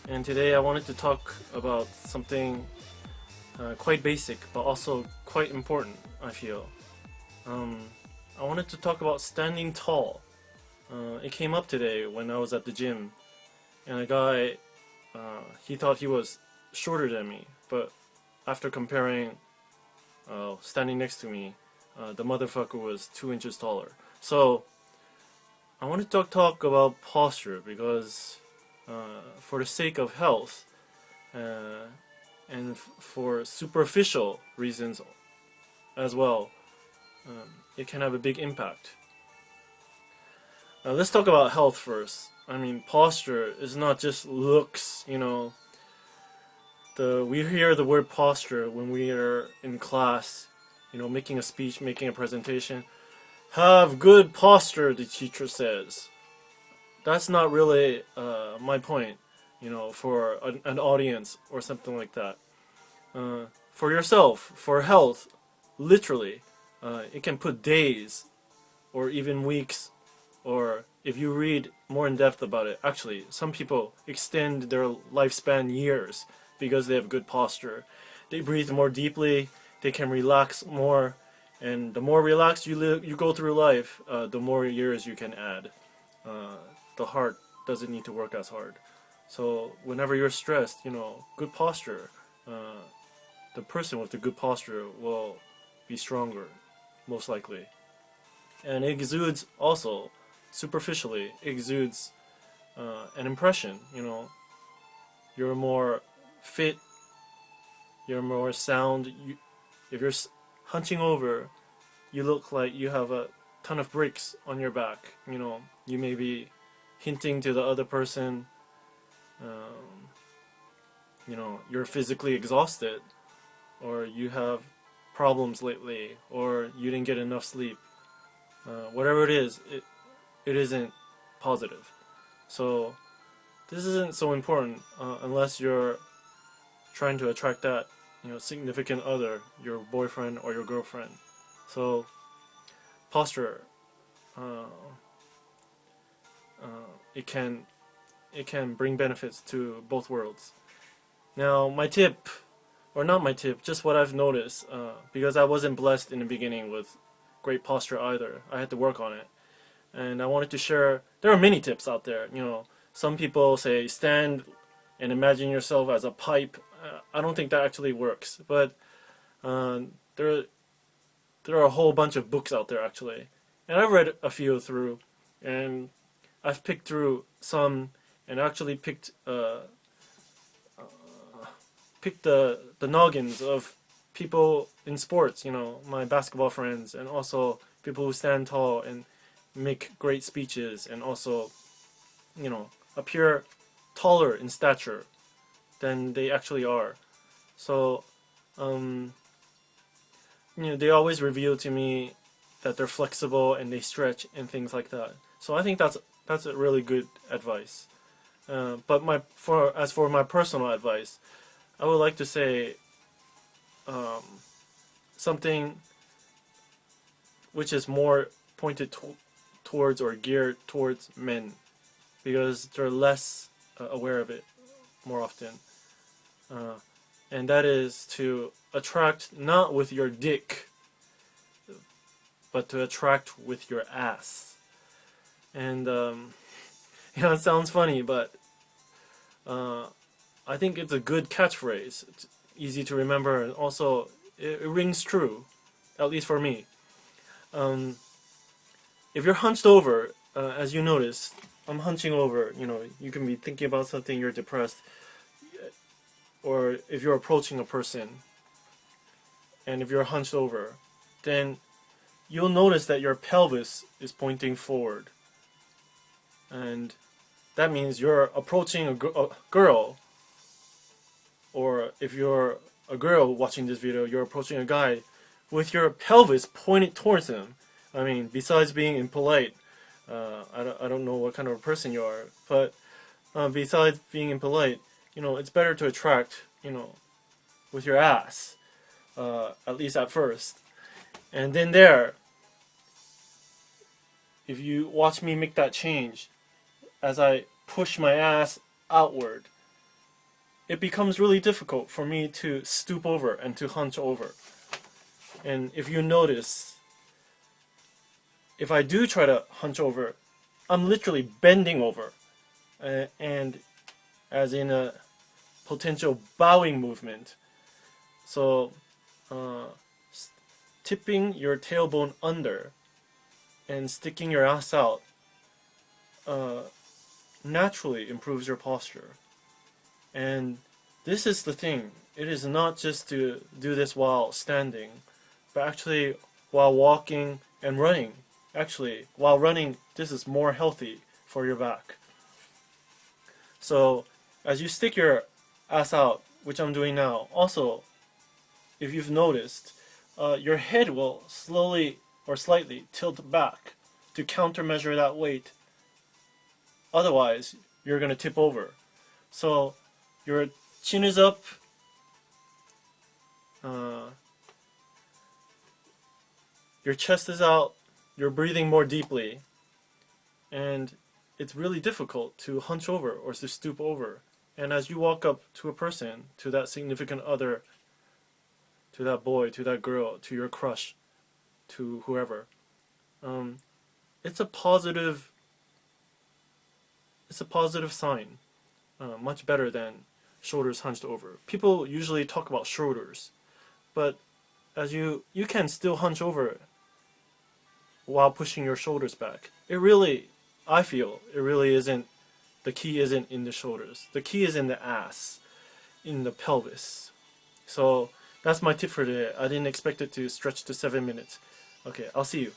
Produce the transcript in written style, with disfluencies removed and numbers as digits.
and today I wanted to talk about something quite basic but also quite important, I feel. Um, I wanted to talk about standing tall. It came up today when I was at the gym, and a guy, he thought he was shorter than me, but after comparing standing next to me, the motherfucker was 2 inches taller. So, I want to talk about posture because, for the sake of health, uh, and for superficial reasons as well, it can have a big impact. Let's talk about health first. I mean, posture is not just looks. We hear the word posture when we are in class. Making a speech, making a presentation. Have good posture, the teacher says. That's not really my point. For an audience or something like that. For yourself, for health, literally, it can put days or even weeks, or if you read more in depth about it, actually, some people extend their lifespan years because they have good posture. They breathe more deeply, they can relax more, and the more relaxed you go through life, the more years you can add. Uh, the heart doesn't need to work as hard. So whenever you're stressed, good posture. The person with the good posture will be stronger, most likely. And it exudes also, superficially, exudes an impression. You're more fit, you're more sound. If you're hunching over, you look like you have a ton of bricks on your back. You may be hinting to the other person, um, you're physically exhausted, or you have problems lately, or you didn't get enough sleep. Whatever it is, it isn't positive. So this isn't so important unless you're trying to attract that significant other, your boyfriend or your girlfriend. So posture, uh, it can bring benefits to both worlds. Now my tip, or not my tip, just what I've noticed, because I wasn't blessed in the beginning with great posture either. I had to work on it. And I wanted to share, there are many tips out there. Some people say stand and imagine yourself as a pipe. I don't think that actually works. But uh, there, there are a whole bunch of books out there actually. And I've read a few through. And I've picked through some and actually picked the noggins of people in sports, my basketball friends, and also people who stand tall and make great speeches, and also, appear taller in stature than they actually are. So, um, they always reveal to me that they're flexible and they stretch and things like that. So I think that's a really good advice. But as for my personal advice, I would like to say um, something which is more pointed towards or geared towards men, because they're less aware of it more often. Uh, and that is to attract not with your dick, but to attract with your ass. And it sounds funny, but uh, I think it's a good catchphrase. It's easy to remember, and also it rings true, at least for me. Um, if you're hunched over, as you notice, I'm hunching over. You can be thinking about something, you're depressed, or if you're approaching a person, and if you're hunched over, then you'll notice that your pelvis is pointing forward, and that means you're approaching a girl, or if you're a girl watching this video, you're approaching a guy with your pelvis pointed towards him. I mean, besides being impolite, I don't know what kind of a person you are, but besides being impolite, it's better to attract, with your ass, at least at first. And then if you watch me make that change, as I push my ass outward, it becomes really difficult for me to stoop over and to hunch over. And if you notice, if I do try to hunch over, I'm literally bending over, and as in a potential bowing movement. So, uh, tipping your tailbone under and sticking your ass out uh, naturally improves your posture. And this is the thing. It is not just to do this while standing, but actually while walking and running. Actually, while running, this is more healthy for your back. So, as you stick your ass out, which I'm doing now, also, if you've noticed, your head will slowly or slightly tilt back to countermeasure that weight. Otherwise, you're going to tip over. So, your chin is up, uh, your chest is out, you're breathing more deeply, and it's really difficult to hunch over or to stoop over. And as you walk up to a person, to that significant other, to that boy, to that girl, to your crush, to whoever, um, it's a positive. It's a positive sign, much better than shoulders hunched over. People usually talk about shoulders, but as you can still hunch over while pushing your shoulders back. I feel, it really isn't. The key isn't in the shoulders. The key is in the ass, in the pelvis. So that's my tip for today. I didn't expect it to stretch to 7 minutes. Okay, I'll see you.